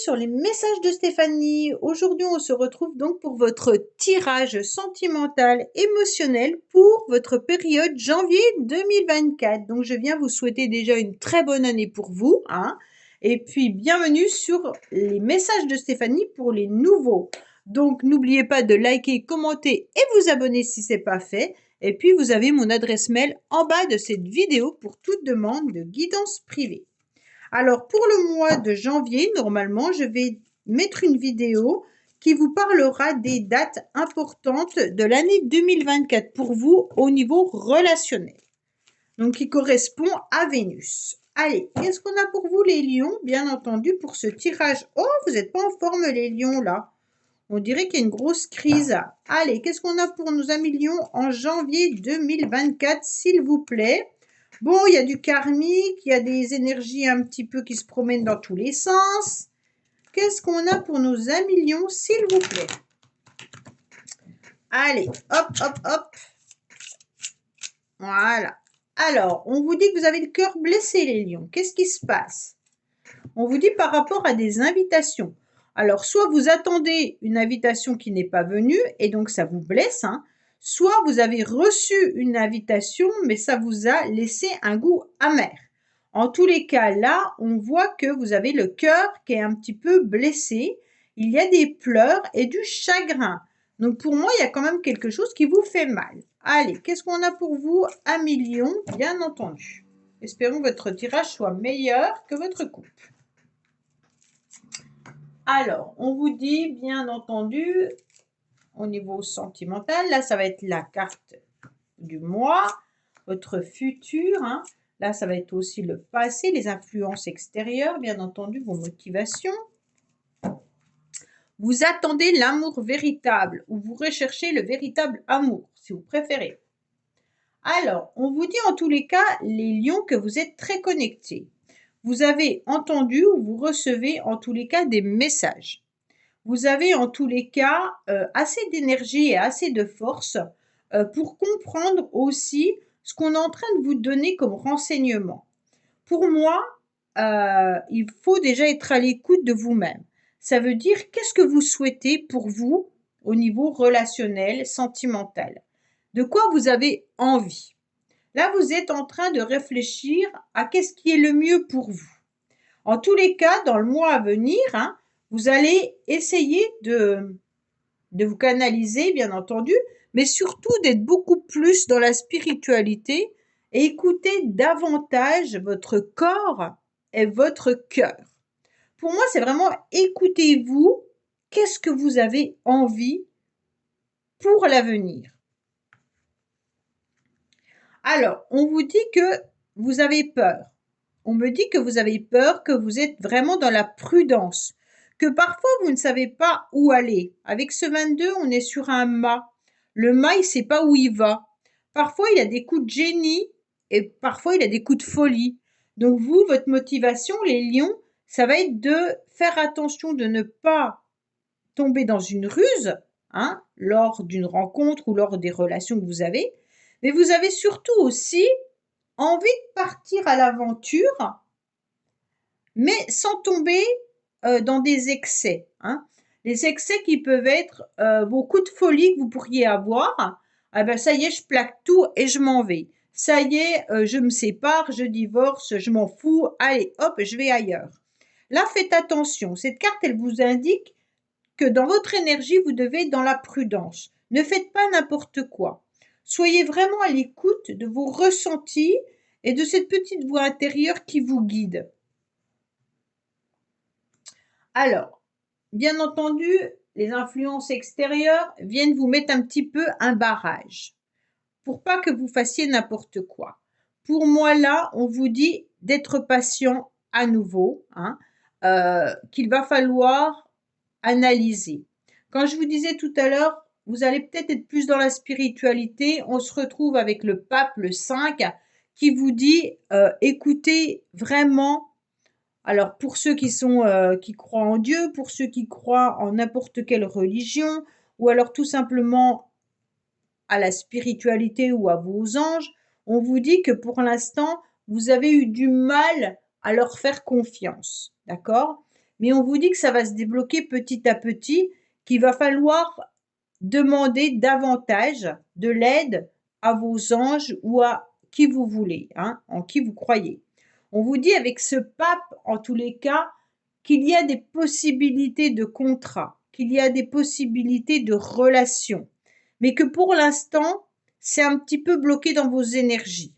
sur les messages de Stéphanie. Aujourd'hui, on se retrouve donc pour votre tirage sentimental émotionnel pour votre période janvier 2024. Donc, je viens vous souhaiter déjà une très bonne année pour vous, hein. Et puis, bienvenue sur les messages de Stéphanie pour les nouveaux. Donc, n'oubliez pas de liker, commenter et vous abonner si ce n'est pas fait. Et puis, vous avez mon adresse mail en bas de cette vidéo pour toute demande de guidance privée. Alors, pour le mois de janvier, normalement, je vais mettre une vidéo qui vous parlera des dates importantes de l'année 2024 pour vous au niveau relationnel. Donc, qui correspond à Vénus. Allez, qu'est-ce qu'on a pour vous les lions? Bien entendu, pour ce tirage. Oh, vous n'êtes pas en forme les lions là. On dirait qu'il y a une grosse crise. Allez, qu'est-ce qu'on a pour nos amis lions en janvier 2024, s'il vous plaît? Bon, il y a du karmique, il y a des énergies un petit peu qui se promènent dans tous les sens. Qu'est-ce qu'on a pour nos amis lions, s'il vous plaît? Allez, hop, hop, hop. Voilà. Alors, on vous dit que vous avez le cœur blessé, les lions. Qu'est-ce qui se passe? On vous dit par rapport à des invitations. Alors, soit vous attendez une invitation qui n'est pas venue, et donc ça vous blesse, hein. Soit vous avez reçu une invitation, mais ça vous a laissé un goût amer. En tous les cas, là, on voit que vous avez le cœur qui est un petit peu blessé. Il y a des pleurs et du chagrin. Donc, pour moi, il y a quand même quelque chose qui vous fait mal. Allez, qu'est-ce qu'on a pour vous, amis lions, bien entendu. Espérons que votre tirage soit meilleur que votre coupe. Alors, on vous dit, bien entendu, au niveau sentimental, là, ça va être la carte du mois, votre futur, hein. Là, ça va être aussi le passé, les influences extérieures, bien entendu, vos motivations. Vous attendez l'amour véritable ou vous recherchez le véritable amour, si vous préférez. Alors, on vous dit en tous les cas, les lions, que vous êtes très connectés. Vous avez entendu ou vous recevez en tous les cas des messages. Vous avez en tous les cas assez d'énergie et assez de force pour comprendre aussi ce qu'on est en train de vous donner comme renseignement. Pour moi, il faut déjà être à l'écoute de vous-même. Ça veut dire qu'est-ce que vous souhaitez pour vous au niveau relationnel, sentimental. De quoi vous avez envie. Là, vous êtes en train de réfléchir à qu'est-ce qui est le mieux pour vous. En tous les cas, dans le mois à venir, hein, vous allez essayer de vous canaliser, bien entendu, mais surtout d'être beaucoup plus dans la spiritualité et écouter davantage votre corps et votre cœur. Pour moi, c'est vraiment écoutez-vous, qu'est-ce que vous avez envie pour l'avenir. Alors, on vous dit que vous avez peur. On me dit que vous avez peur, que vous êtes vraiment dans la prudence, que parfois vous ne savez pas où aller. Avec ce 22, on est sur un mât. Le mât, il ne sait pas où il va. Parfois, il a des coups de génie et parfois, il a des coups de folie. Donc vous, votre motivation, les lions, ça va être de faire attention de ne pas tomber dans une ruse, hein, lors d'une rencontre ou lors des relations que vous avez. Mais vous avez surtout aussi envie de partir à l'aventure, mais sans tomber dans des excès, hein. Les excès qui peuvent être vos coups de folie que vous pourriez avoir. Ah ben ça y est, je plaque tout et je m'en vais. Ça y est, je me sépare, je divorce, je m'en fous. Allez, hop, je vais ailleurs. Là, faites attention. Cette carte, elle vous indique que dans votre énergie, vous devez être dans la prudence. Ne faites pas n'importe quoi. Soyez vraiment à l'écoute de vos ressentis et de cette petite voix intérieure qui vous guide. Alors, bien entendu, les influences extérieures viennent vous mettre un petit peu un barrage pour pas que vous fassiez n'importe quoi. Pour moi, là, on vous dit d'être patient à nouveau, hein, qu'il va falloir analyser. Quand je vous disais tout à l'heure, vous allez peut-être être plus dans la spiritualité. On se retrouve avec le pape, le 5, qui vous dit écoutez vraiment. Alors pour ceux qui croient en Dieu, pour ceux qui croient en n'importe quelle religion, ou alors tout simplement à la spiritualité ou à vos anges, on vous dit que pour l'instant, vous avez eu du mal à leur faire confiance. D'accord? mais on vous dit que ça va se débloquer petit à petit, qu'il va falloir demander davantage de l'aide à vos anges ou à qui vous voulez, hein, en qui vous croyez. On vous dit avec ce pape, en tous les cas, qu'il y a des possibilités de contrat, qu'il y a des possibilités de relations, mais que pour l'instant, c'est un petit peu bloqué dans vos énergies.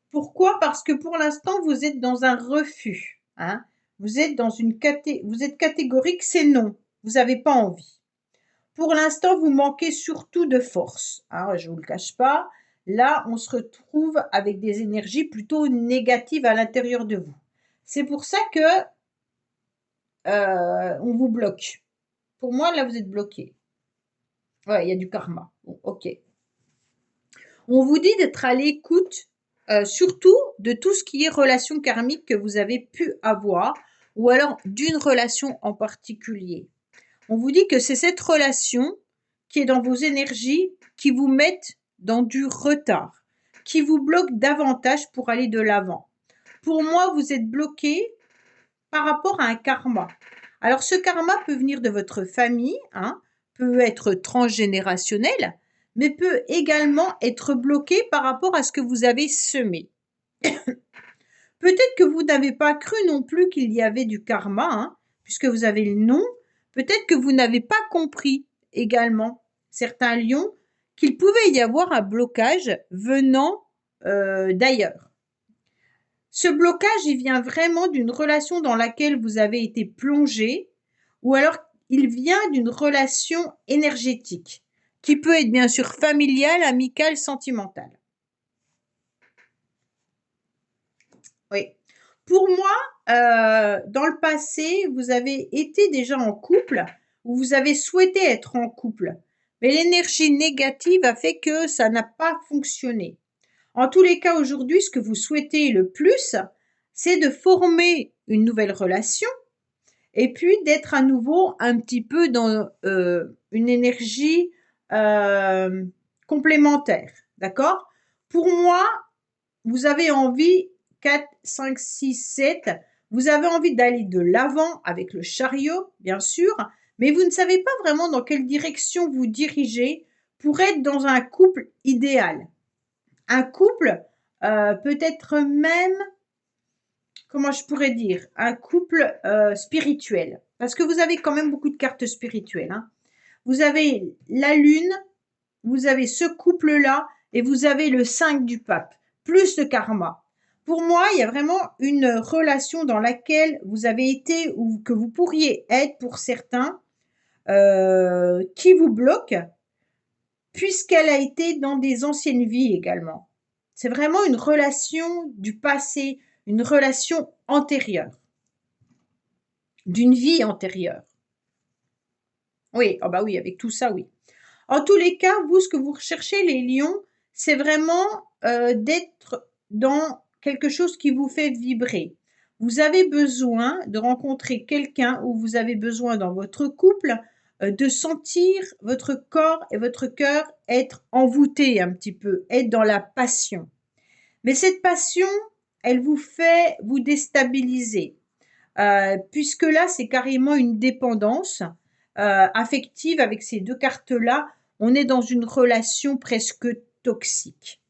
Pourquoi? Parce que pour l'instant, vous êtes dans un refus, hein. Vous êtes dans vous êtes catégorique, c'est non. Vous n'avez pas envie. Pour l'instant, vous manquez surtout de force, hein, je ne vous le cache pas. Là, on se retrouve avec des énergies plutôt négatives à l'intérieur de vous. C'est pour ça que on vous bloque. Pour moi, là, vous êtes bloqué. Ouais, il y a du karma. Bon, ok. On vous dit d'être à l'écoute, surtout de tout ce qui est relation karmique que vous avez pu avoir, ou alors d'une relation en particulier. On vous dit que c'est cette relation qui est dans vos énergies qui vous met dans du retard, qui vous bloque davantage pour aller de l'avant. Pour moi, vous êtes bloqué par rapport à un karma. Alors, ce karma peut venir de votre famille, hein, peut être transgénérationnel, mais peut également être bloqué par rapport à ce que vous avez semé. Peut-être que vous n'avez pas cru non plus qu'il y avait du karma, hein, puisque vous avez le nom. Peut-être que vous n'avez pas compris également, certains lions, qu'il pouvait y avoir un blocage venant d'ailleurs. Ce blocage, il vient vraiment d'une relation dans laquelle vous avez été plongé, ou alors il vient d'une relation énergétique, qui peut être bien sûr familiale, amicale, sentimentale. Oui. Pour moi, dans le passé, vous avez été déjà en couple, ou vous avez souhaité être en couple, mais l'énergie négative a fait que ça n'a pas fonctionné. En tous les cas, aujourd'hui, ce que vous souhaitez le plus, c'est de former une nouvelle relation et puis d'être à nouveau un petit peu dans une énergie complémentaire. D'accord? Pour moi, vous avez envie, 4, 5, 6, 7, vous avez envie d'aller de l'avant avec le chariot, bien sûr, mais vous ne savez pas vraiment dans quelle direction vous dirigez pour être dans un couple idéal. Un couple, peut-être même, comment je pourrais dire, un couple spirituel. Parce que vous avez quand même beaucoup de cartes spirituelles, hein. Vous avez la lune, vous avez ce couple-là, et vous avez le 5 du pape, plus le karma. Pour moi, il y a vraiment une relation dans laquelle vous avez été ou que vous pourriez être pour certains qui vous bloque, puisqu'elle a été dans des anciennes vies également. C'est vraiment une relation du passé, une relation antérieure, d'une vie antérieure. Oui, oh bah oui, avec tout ça, oui. En tous les cas, vous, ce que vous recherchez, les lions, c'est vraiment d'être dans quelque chose qui vous fait vibrer. Vous avez besoin de rencontrer quelqu'un ou vous avez besoin dans votre couple de sentir votre corps et votre cœur être envoûtés un petit peu, être dans la passion. Mais cette passion, elle vous fait vous déstabiliser, puisque là, c'est carrément une dépendance affective avec ces deux cartes-là. On est dans une relation presque toxique.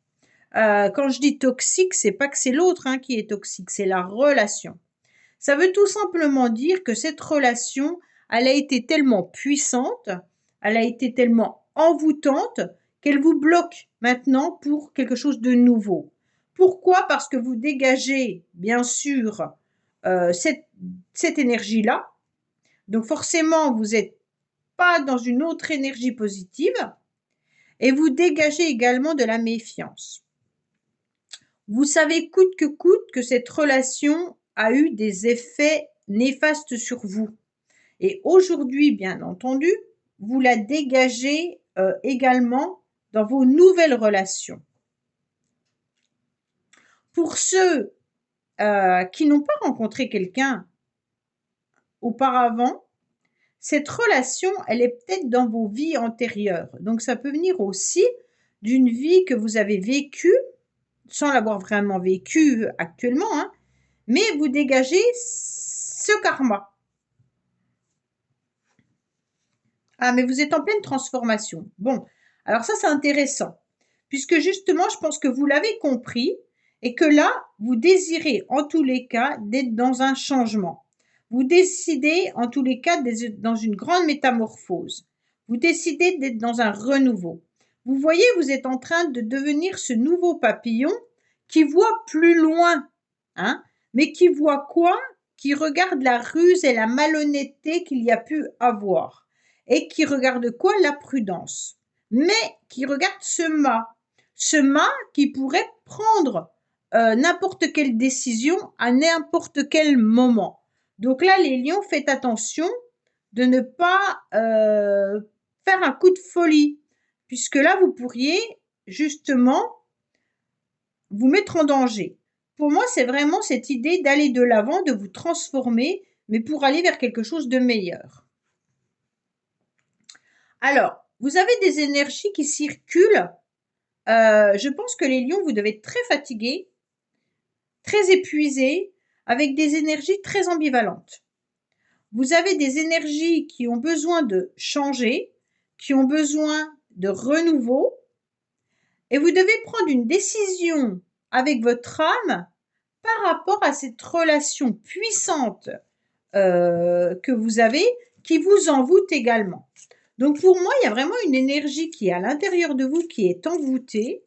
Quand je dis toxique, c'est pas que c'est l'autre hein, qui est toxique, c'est la relation. Ça veut tout simplement dire que cette relation, elle a été tellement puissante, elle a été tellement envoûtante qu'elle vous bloque maintenant pour quelque chose de nouveau. Pourquoi? Parce que vous dégagez, bien sûr, cette énergie-là. Donc forcément, vous n'êtes pas dans une autre énergie positive et vous dégagez également de la méfiance. Vous savez coûte que cette relation a eu des effets néfastes sur vous. Et aujourd'hui, bien entendu, vous la dégagez également dans vos nouvelles relations. Pour ceux qui n'ont pas rencontré quelqu'un auparavant, cette relation, elle est peut-être dans vos vies antérieures. Donc, ça peut venir aussi d'une vie que vous avez vécue, sans l'avoir vraiment vécue actuellement, hein, mais vous dégagez ce karma. Ah, mais vous êtes en pleine transformation. Bon, alors ça, c'est intéressant, puisque justement, je pense que vous l'avez compris et que là, vous désirez en tous les cas d'être dans un changement. Vous décidez en tous les cas d'être dans une grande métamorphose. Vous décidez d'être dans un renouveau. Vous voyez, vous êtes en train de devenir ce nouveau papillon qui voit plus loin, hein, mais qui voit quoi? Qui regarde la ruse et la malhonnêteté qu'il y a pu avoir. Et qui regarde quoi? La prudence. Mais qui regarde ce mât qui pourrait prendre n'importe quelle décision à n'importe quel moment. Donc là, les lions, faites attention de ne pas faire un coup de folie, puisque là, vous pourriez justement vous mettre en danger. Pour moi, c'est vraiment cette idée d'aller de l'avant, de vous transformer, mais pour aller vers quelque chose de meilleur. Alors, vous avez des énergies qui circulent. Je pense que les lions, vous devez être très fatigués, très épuisés, avec des énergies très ambivalentes. Vous avez des énergies qui ont besoin de changer, qui ont besoin de renouveau, et vous devez prendre une décision avec votre âme par rapport à cette relation puissante que vous avez, qui vous envoûte également. Donc pour moi, il y a vraiment une énergie qui est à l'intérieur de vous, qui est envoûtée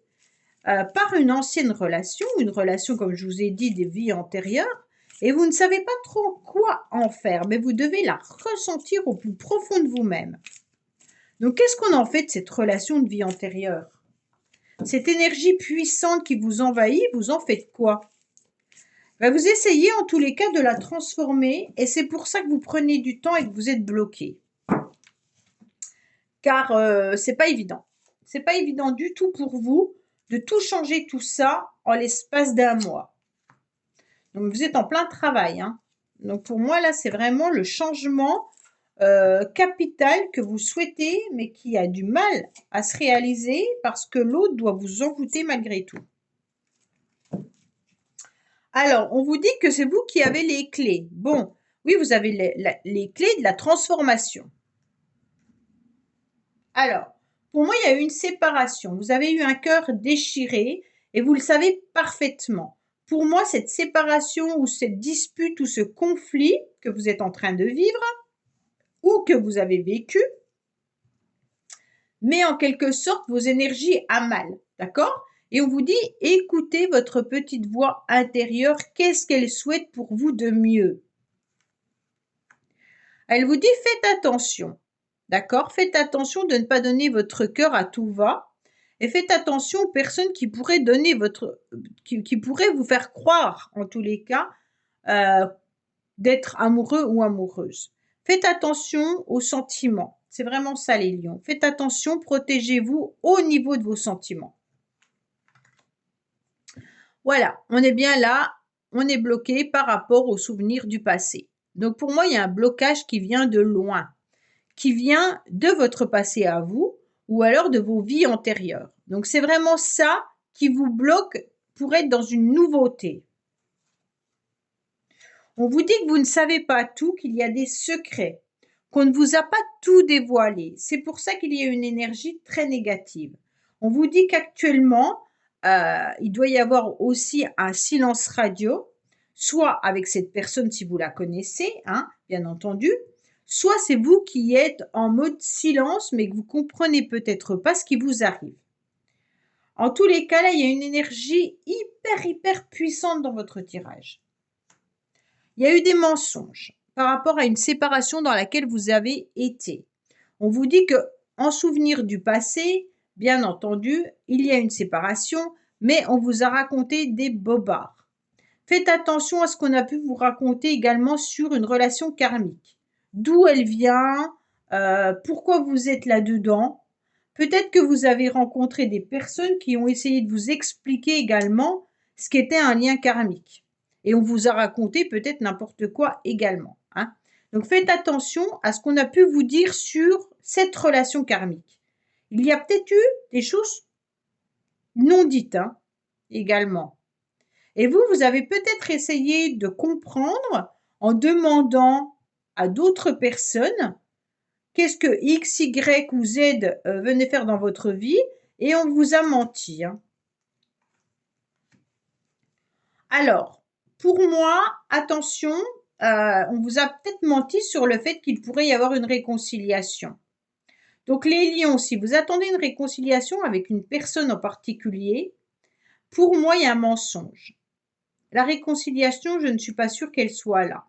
par une ancienne relation, une relation, comme je vous ai dit, des vies antérieures, et vous ne savez pas trop quoi en faire, mais vous devez la ressentir au plus profond de vous-même. Donc qu'est-ce qu'on en fait de cette relation de vie antérieure? Cette énergie puissante qui vous envahit, vous en faites quoi? Ben, vous essayez en tous les cas de la transformer, et c'est pour ça que vous prenez du temps et que vous êtes bloqué. Car c'est pas évident. C'est pas évident du tout pour vous de tout changer tout ça en l'espace d'un mois. Donc vous êtes en plein travail, hein. Donc pour moi là, c'est vraiment le changement capital que vous souhaitez, mais qui a du mal à se réaliser parce que l'autre doit vous envoûter malgré tout. Alors, on vous dit que c'est vous qui avez les clés. Bon, oui, vous avez les clés de la transformation. Alors, pour moi, il y a eu une séparation. Vous avez eu un cœur déchiré et vous le savez parfaitement. Pour moi, cette séparation ou cette dispute ou ce conflit que vous êtes en train de vivre ou que vous avez vécu met en quelque sorte vos énergies à mal, d'accord? Et on vous dit, écoutez votre petite voix intérieure, qu'est-ce qu'elle souhaite pour vous de mieux? Elle vous dit, faites attention, d'accord? Faites attention de ne pas donner votre cœur à tout va. Et faites attention aux personnes qui pourraient donner qui pourraient vous faire croire, en tous les cas, d'être amoureux ou amoureuse. Faites attention aux sentiments. C'est vraiment ça, les lions. Faites attention, protégez-vous au niveau de vos sentiments. Voilà, on est bien là, on est bloqué par rapport aux souvenirs du passé. Donc pour moi, il y a un blocage qui vient de loin, qui vient de votre passé à vous ou alors de vos vies antérieures. Donc c'est vraiment ça qui vous bloque pour être dans une nouveauté. On vous dit que vous ne savez pas tout, qu'il y a des secrets, qu'on ne vous a pas tout dévoilé. C'est pour ça qu'il y a une énergie très négative. On vous dit qu'actuellement, il doit y avoir aussi un silence radio, soit avec cette personne si vous la connaissez, hein, bien entendu, soit c'est vous qui êtes en mode silence, mais que vous comprenez peut-être pas ce qui vous arrive. En tous les cas, là, il y a une énergie hyper puissante dans votre tirage. Il y a eu des mensonges par rapport à une séparation dans laquelle vous avez été. On vous dit que, en souvenir du passé, bien entendu, il y a une séparation, mais on vous a raconté des bobards. Faites attention à ce qu'on a pu vous raconter également sur une relation karmique. D'où elle vient, pourquoi vous êtes là-dedans. Peut-être que vous avez rencontré des personnes qui ont essayé de vous expliquer également ce qu'était un lien karmique. Et on vous a raconté peut-être n'importe quoi également, hein. Donc faites attention à ce qu'on a pu vous dire sur cette relation karmique. Il y a peut-être eu des choses non dites, hein, également. Et vous, vous avez peut-être essayé de comprendre en demandant à d'autres personnes qu'est-ce que X, Y ou Z venait faire dans votre vie et on vous a menti. Hein. Alors, pour moi, attention, on vous a peut-être menti sur le fait qu'il pourrait y avoir une réconciliation. Donc les lions, si vous attendez une réconciliation avec une personne en particulier, pour moi, il y a un mensonge. La réconciliation, je ne suis pas sûre qu'elle soit là.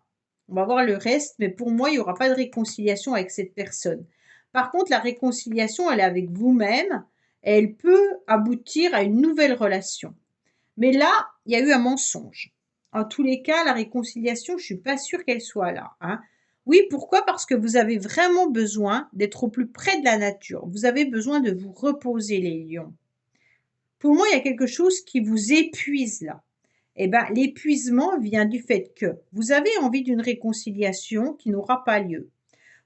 On va voir le reste, mais pour moi, il n'y aura pas de réconciliation avec cette personne. Par contre, la réconciliation, elle est avec vous-même et elle peut aboutir à une nouvelle relation. Mais là, il y a eu un mensonge. En tous les cas, la réconciliation, je ne suis pas sûre qu'elle soit là. Hein. Oui, pourquoi? Parce que vous avez vraiment besoin d'être au plus près de la nature. Vous avez besoin de vous reposer, les lions. Pour moi, il y a quelque chose qui vous épuise là. Eh bien, l'épuisement vient du fait que vous avez envie d'une réconciliation qui n'aura pas lieu.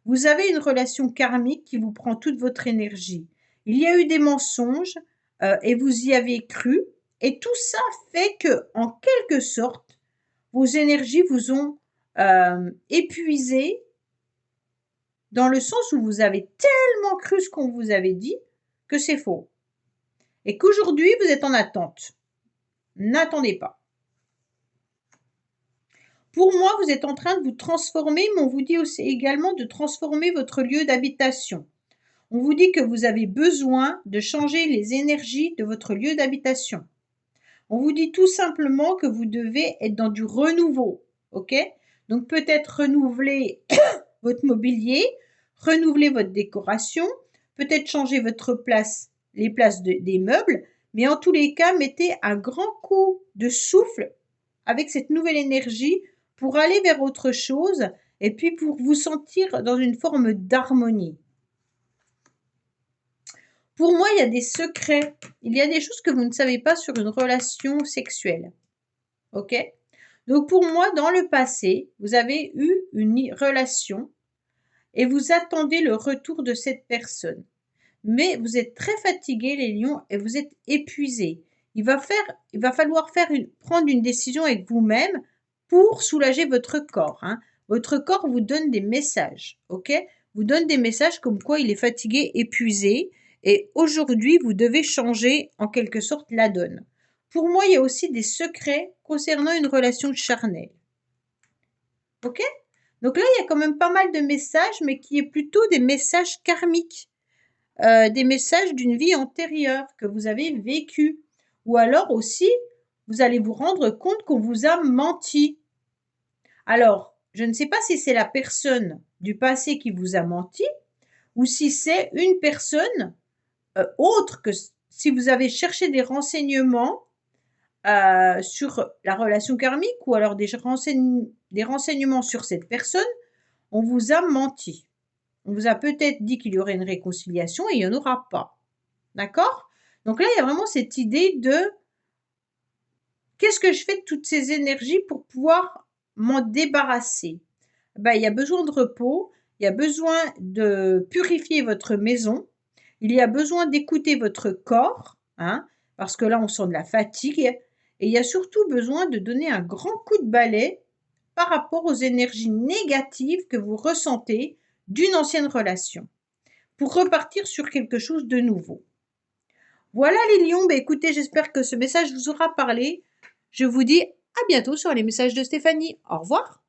Vous avez une relation karmique qui vous prend toute votre énergie. Il y a eu des mensonges et vous y avez cru. Et tout ça fait que, en quelque sorte, vos énergies vous ont épuisé dans le sens où vous avez tellement cru ce qu'on vous avait dit que c'est faux. Et qu'aujourd'hui, vous êtes en attente. N'attendez pas. Pour moi, vous êtes en train de vous transformer, mais on vous dit aussi également de transformer votre lieu d'habitation. On vous dit que vous avez besoin de changer les énergies de votre lieu d'habitation. On vous dit tout simplement que vous devez être dans du renouveau, ok? Donc peut-être renouveler votre mobilier, renouveler votre décoration, peut-être changer votre place, les places des meubles, mais en tous les cas, mettez un grand coup de souffle avec cette nouvelle énergie pour aller vers autre chose et puis pour vous sentir dans une forme d'harmonie. Pour moi, il y a des secrets, il y a des choses que vous ne savez pas sur une relation sexuelle. Ok? Donc pour moi, dans le passé, vous avez eu une relation et vous attendez le retour de cette personne. Mais vous êtes très fatigué, les lions, et vous êtes épuisés. Il va falloir prendre une décision avec vous-même pour soulager votre corps. Hein. Votre corps vous donne des messages, ok? Vous donne des messages comme quoi il est fatigué, épuisé, et aujourd'hui, vous devez changer en quelque sorte la donne. Pour moi, il y a aussi des secrets concernant une relation charnelle. Ok? Donc là, il y a quand même pas mal de messages, mais qui est plutôt des messages karmiques. Des messages d'une vie antérieure que vous avez vécue. Ou alors aussi, vous allez vous rendre compte qu'on vous a menti. Alors, je ne sais pas si c'est la personne du passé qui vous a menti ou si c'est une personne autre que si vous avez cherché des renseignements sur la relation karmique ou alors des renseignements sur cette personne, on vous a menti. On vous a peut-être dit qu'il y aurait une réconciliation et il n'y en aura pas. D'accord? Donc là, il y a vraiment cette idée de qu'est-ce que je fais de toutes ces énergies pour pouvoir m'en débarrasser? Ben, il y a besoin de repos, il y a besoin de purifier votre maison, il y a besoin d'écouter votre corps, hein, parce que là, on sent de la fatigue, et il y a surtout besoin de donner un grand coup de balai par rapport aux énergies négatives que vous ressentez d'une ancienne relation, pour repartir sur quelque chose de nouveau. Voilà les lions, ben écoutez, j'espère que ce message vous aura parlé. Je vous dis à bientôt sur les messages de Stéphanie. Au revoir.